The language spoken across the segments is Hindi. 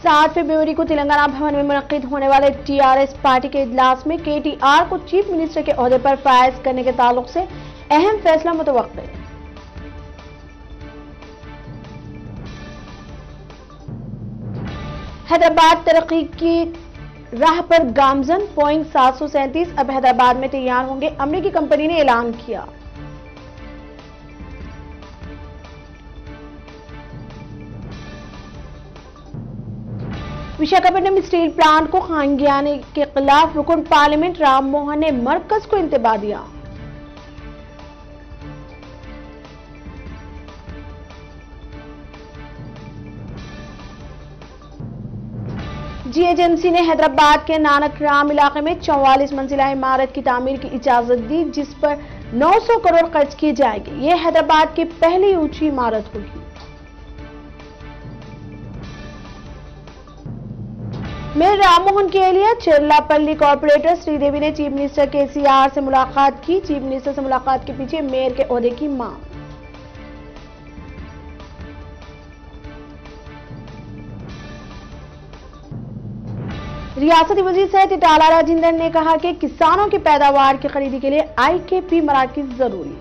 7 फरवरी को तेलंगाना भवन में मुनक्किद होने वाले टीआरएस पार्टी के इजलास में केटीआर को चीफ मिनिस्टर के ओहदे पर फायज करने के ताल्लुक से अहम फैसला मुतवक्किल है। हैदराबाद तरक्की की राह पर गामजन बोइंग 737 अब हैदराबाद में तैयार होंगे, अमेरिकी कंपनी ने ऐलान किया। विशाखापट्टनम स्टील प्लांट को खानगी आने के खिलाफ रुकन पार्लियामेंट राम मोहन ने मरकज को इंतबाह दिया। जीएचएमसी ने हैदराबाद के नानक राम इलाके में 44 मंजिला इमारत की तामीर की इजाजत दी, जिस पर 900 करोड़ खर्च किए जाएंगे। यह हैदराबाद की पहली ऊंची इमारत होगी। मेयर राममोहन की एहलिया चिरलापल्ली कॉर्पोरेटर श्रीदेवी ने चीफ मिनिस्टर केसीआर से मुलाकात की। चीफ मिनिस्टर से मुलाकात के पीछे मेयर के ओहदे की मांग। रियासती वजीर सैयद इटाला राजेंद्र ने कहा कि किसानों की पैदावार की खरीदी के लिए आईकेपी मराकज़ जरूरी।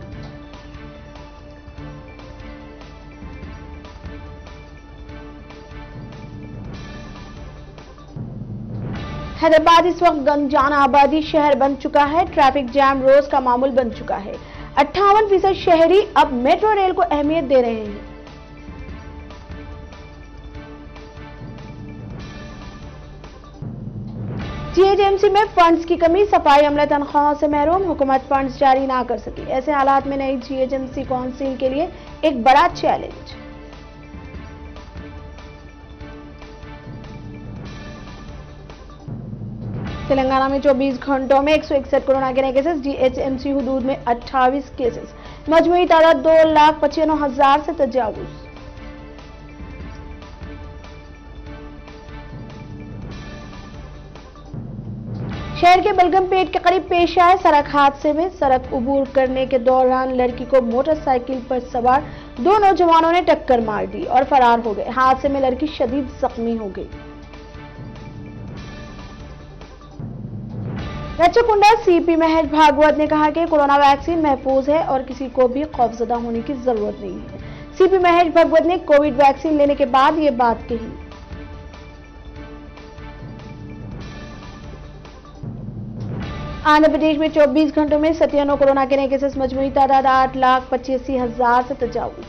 हैदराबाद इस वक्त गंजाना आबादी शहर बन चुका है। ट्रैफिक जैम रोज का मामूल बन चुका है। 58% शहरी अब मेट्रो रेल को अहमियत दे रहे हैं। जीएचएमसी में फंड्स की कमी, सफाई अमला तनख्वाहों से महरूम, हुकूमत फंड्स जारी ना कर सकी। ऐसे हालात में नई जीएचएमसी काउंसिल के लिए एक बड़ा चैलेंज। तेलंगाना में 24 घंटों में 161 कोरोना के नए केसेस। जीएचएमसी हुदूद में 28 केसेस। मजमूई तादाद 2,95,000 से तजावुज। शहर के बलगमपेट के करीब पेश आए सड़क हादसे में सड़क अबूर करने के दौरान लड़की को मोटरसाइकिल पर सवार 2 नौजवानों ने टक्कर मार दी और फरार हो गए। हादसे में लड़की शदीद जख्मी हो गई। रचकुंडा सीपी महेश भागवत ने कहा कि कोरोना वैक्सीन महफूज है और किसी को भी खौफजदा होने की जरूरत नहीं है। सीपी महेश भागवत ने कोविड वैक्सीन लेने के बाद ये बात कही। आंध्र प्रदेश में 24 घंटों में 97 कोरोना के नए केसेस। मजमूई तादाद 8,85,000 से तजावुज।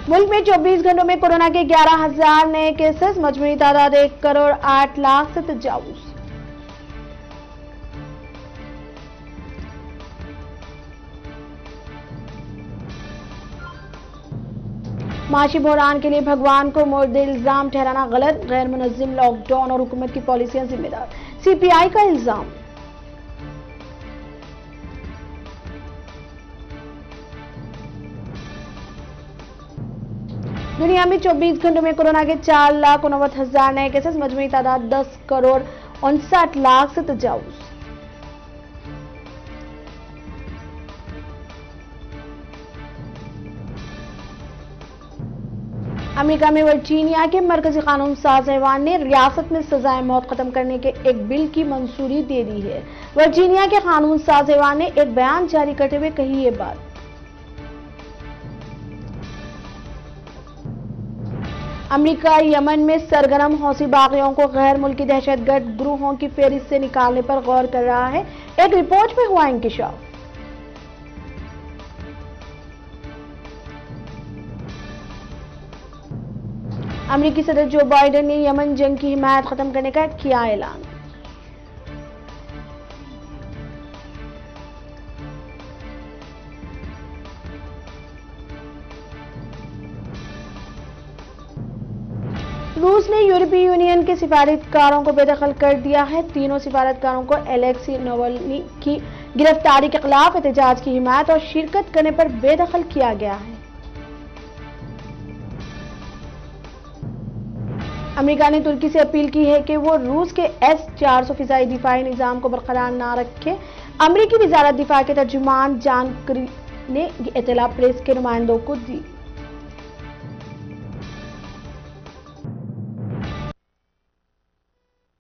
मुल्क में 24 घंटों में कोरोना के 11,000 नए केसेस। मजमूई तादाद 1,08,00,000 से तजावुज। माशी बहरान के लिए भगवान को मोर्द इल्जाम ठहराना गलत, गैर मुनज़्ज़म लॉकडाउन और हुकूमत की पॉलिसियां जिम्मेदार। सीपीआई का इल्जाम। दुनिया में 24 घंटों में कोरोना के 4,59,000 नए केसेस। मजमूई तादाद 10,59,00,000 से तजावुज। अमेरिका में वर्जीनिया के मरकजी कानून साज ऐवान ने रियासत में सजाए मौत खत्म करने के एक बिल की मंजूरी दे दी है। वर्जीनिया के कानून साज ऐवान ने एक बयान जारी करते हुए कही ये बात। अमेरिका यमन में सरगर्म हौसी बागियों को गैर मुल्की दहशतगर्द ग्रुहों की फेहरिस्त से निकालने पर गौर कर रहा है। एक रिपोर्ट में हुआ इंकिशाफ। अमेरिकी सदर जो बाइडेन ने यमन जंग की हिमायत खत्म करने का किया ऐलान। रूस ने यूरोपीय यूनियन के सिफारतकारों को बेदखल कर दिया है। तीनों सिफारतकारों को एलेक्सी नावल्नी की गिरफ्तारी के खिलाफ एहतजाज की हिमायत और शिरकत करने पर बेदखल किया गया है। अमेरिका ने तुर्की से अपील की है कि वो रूस के S-400 फिजाई दिफाई निजाम को बरकरार ना रखे। अमरीकी वज़ारत दिफा के तर्जुमान जान करी ने ये इत्तला प्रेस के नुमाइंदों को दी।